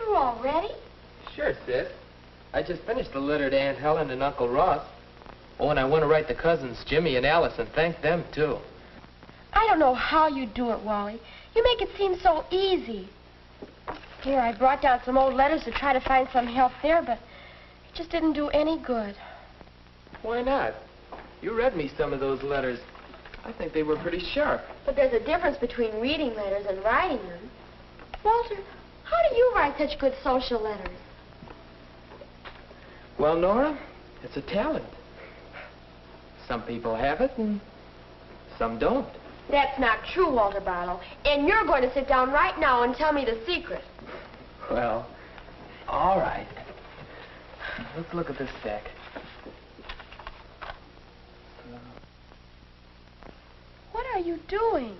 through already? Sure, Sis. I just finished the letter to Aunt Helen and Uncle Ross. Oh, and I want to write to cousins Jimmy and Alice and thank them, too. I don't know how you do it, Wally. You make it seem so easy. Here, I brought down some old letters to try to find some help there, but it just didn't do any good. Why not? You read me some of those letters. I think they were pretty sharp. But there's a difference between reading letters and writing them. Walter, how do you write such good social letters? Well, Nora, it's a talent. Some people have it and some don't. That's not true, Walter Barlow. And you're going to sit down right now and tell me the secret. Well, all right. Let's look at this stack. What are you doing?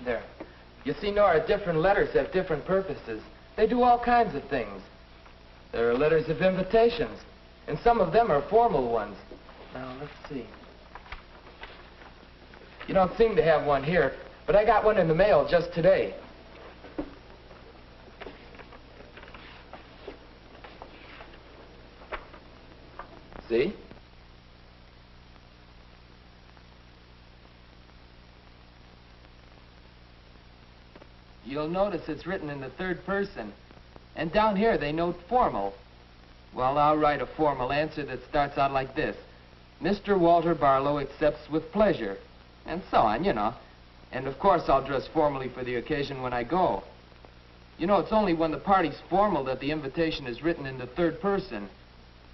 There. You see, Nora, different letters have different purposes. They do all kinds of things. There are letters of invitations, and some of them are formal ones. Now, let's see. You don't seem to have one here, but I got one in the mail just today. See? You'll notice it's written in the third person. And down here they note formal. Well, I'll write a formal answer that starts out like this. Mr. Walter Barlow accepts with pleasure. And so on, you know. And of course I'll dress formally for the occasion when I go. You know, it's only when the party's formal that the invitation is written in the third person.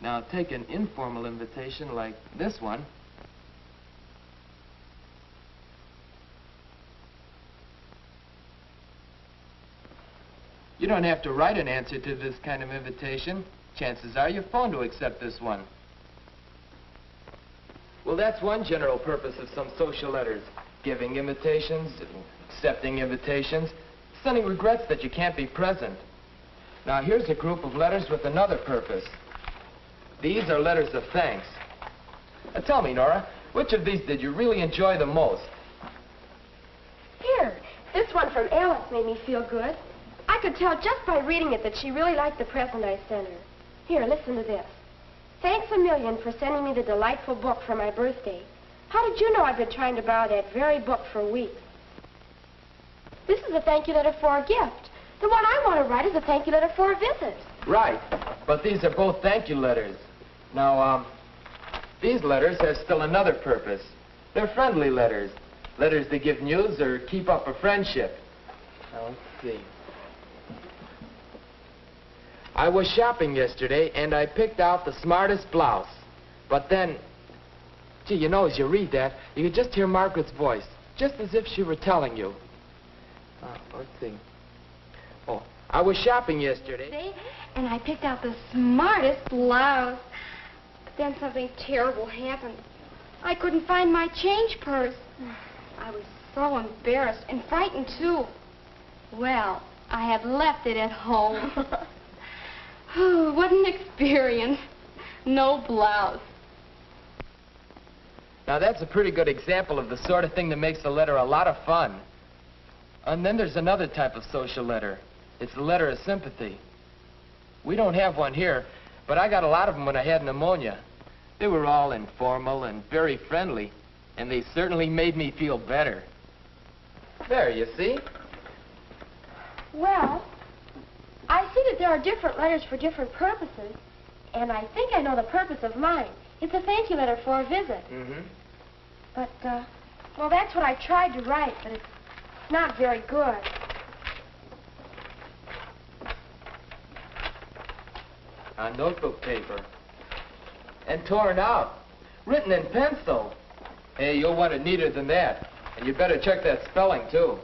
Now, take an informal invitation like this one. You don't have to write an answer to this kind of invitation. Chances are your phone to accept this one. Well, that's one general purpose of some social letters. Giving invitations, accepting invitations, sending regrets that you can't be present. Now, here's a group of letters with another purpose. These are letters of thanks. Now, tell me, Nora, which of these did you really enjoy the most? Here, this one from Alice made me feel good. I could tell just by reading it that she really liked the present I sent her. Here, listen to this. Thanks a million for sending me the delightful book for my birthday. How did you know I've been trying to borrow that very book for weeks? This is a thank you letter for a gift. The one I want to write is a thank you letter for a visit. Right, but these are both thank you letters. Now, these letters have still another purpose. They're friendly letters. Letters that give news or keep up a friendship. Now, let's see. I was shopping yesterday, and I picked out the smartest blouse. But then, gee, you know, as you read that, you could just hear Margaret's voice, just as if she were telling you. Let's see. Oh, I was shopping yesterday. And I picked out the smartest blouse. But then something terrible happened. I couldn't find my change purse. I was so embarrassed and frightened, too. Well, I had left it at home. Oh, what an experience. No blouse. Now, that's a pretty good example of the sort of thing that makes a letter a lot of fun. And then there's another type of social letter. It's a letter of sympathy. We don't have one here, but I got a lot of them when I had pneumonia. They were all informal and very friendly, and they certainly made me feel better. There, you see? Well, I see that there are different letters for different purposes, and I think I know the purpose of mine. It's a thank you letter for a visit. Mm-hmm. But, well, that's what I tried to write, but it's not very good. On notebook paper. And torn out. Written in pencil. Hey, you'll want it neater than that. And you better check that spelling, too.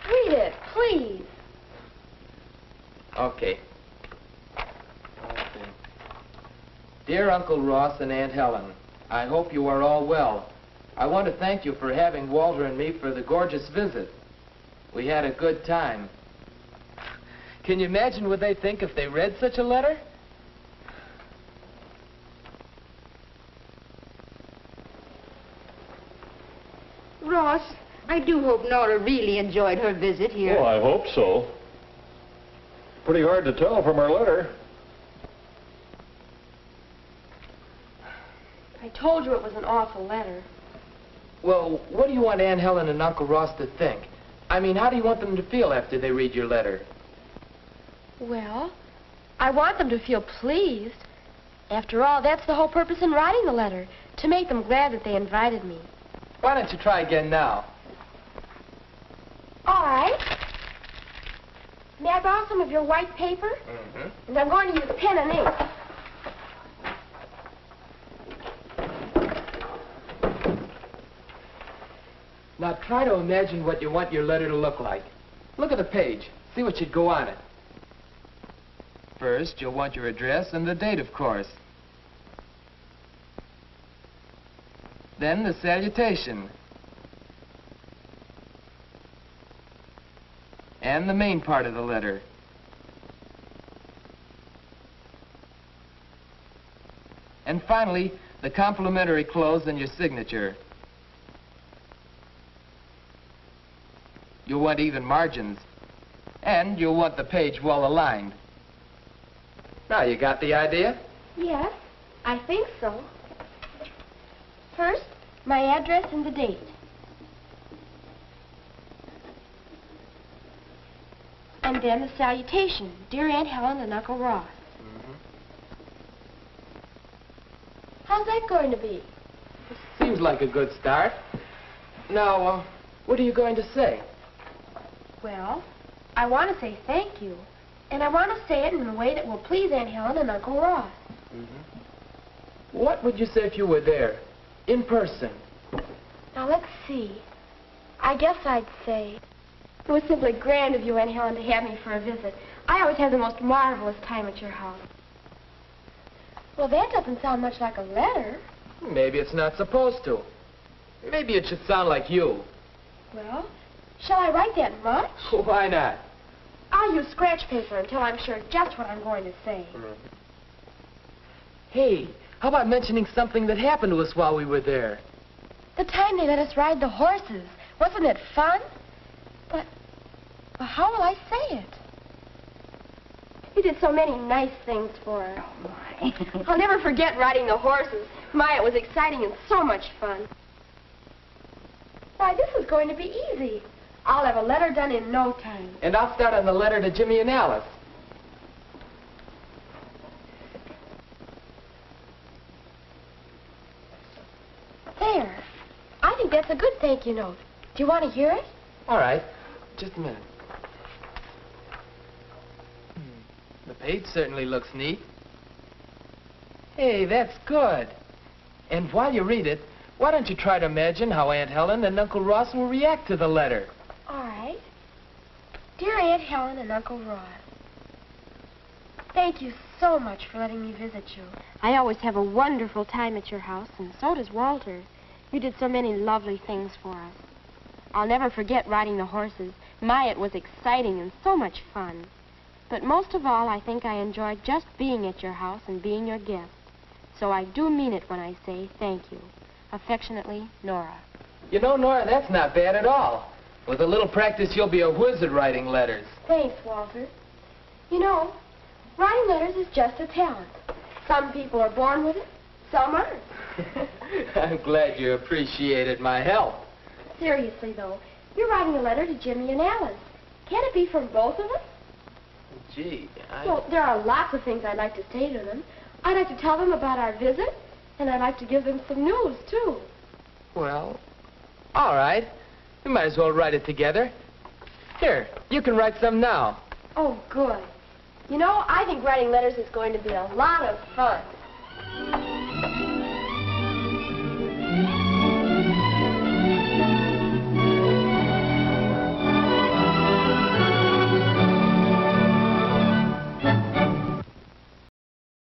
Read it, please. Okay. Dear Uncle Ross and Aunt Helen, I hope you are all well. I want to thank you for having Walter and me for the gorgeous visit. We had a good time. Can you imagine what they'd think if they read such a letter? Ross, I do hope Nora really enjoyed her visit here. Well, I hope so. Pretty hard to tell from her letter. I told you it was an awful letter. Well, what do you want Aunt Helen and Uncle Ross to think? I mean, how do you want them to feel after they read your letter? Well, I want them to feel pleased. After all, that's the whole purpose in writing the letter, to make them glad that they invited me. Why don't you try again now? All right. May I borrow some of your white paper? Mm-hmm. And I'm going to use pen and ink. Now try to imagine what you want your letter to look like. Look at the page. See what should go on it. First, you'll want your address and the date, of course. Then the salutation. And the main part of the letter. And finally, the complimentary close and your signature. You'll want even margins. And you'll want the page well aligned. Now, you got the idea? Yes, I think so. First, my address and the date. And then the salutation, Dear Aunt Helen and Uncle Ross. How's that going to be? Seems like a good start. Now, what are you going to say? Well, I want to say thank you. And I want to say it in a way that will please Aunt Helen and Uncle Ross. What would you say if you were there, in person? Now, let's see. I guess I'd say, it was simply grand of you, Aunt Helen, to have me for a visit. I always have the most marvelous time at your house. Well, that doesn't sound much like a letter. Maybe it's not supposed to. Maybe it should sound like you. Well, shall I write that much? Why not? I'll use scratch paper until I'm sure just what I'm going to say. Hey, how about mentioning something that happened to us while we were there? The time they let us ride the horses. Wasn't it fun? But, well, how will I say it? You did so many nice things for her. Oh, my. I'll never forget riding the horses. My, it was exciting and so much fun. Why, this is going to be easy. I'll have a letter done in no time. And I'll start on the letter to Jimmy and Alice. There. I think that's a good thank you note. Do you want to hear it? All right. Just a minute. The page certainly looks neat. Hey, that's good. And while you read it, why don't you try to imagine how Aunt Helen and Uncle Ross will react to the letter? All right. Dear Aunt Helen and Uncle Ross, thank you so much for letting me visit you. I always have a wonderful time at your house, and so does Walter. You did so many lovely things for us. I'll never forget riding the horses. My, it was exciting and so much fun. But most of all, I think I enjoyed just being at your house and being your guest. So I do mean it when I say thank you. Affectionately, Nora. You know, Nora, that's not bad at all. With a little practice, you'll be a whiz at writing letters. Thanks, Walter. You know, writing letters is just a talent. Some people are born with it, some aren't. I'm glad you appreciated my help. Seriously, though, you're writing a letter to Jimmy and Alice. Can't it be from both of us? Gee, Well, there are lots of things I'd like to say to them. I'd like to tell them about our visit, and I'd like to give them some news, too. Well, all right. We might as well write it together. Here, you can write some now. Oh, good. You know, I think writing letters is going to be a lot of fun.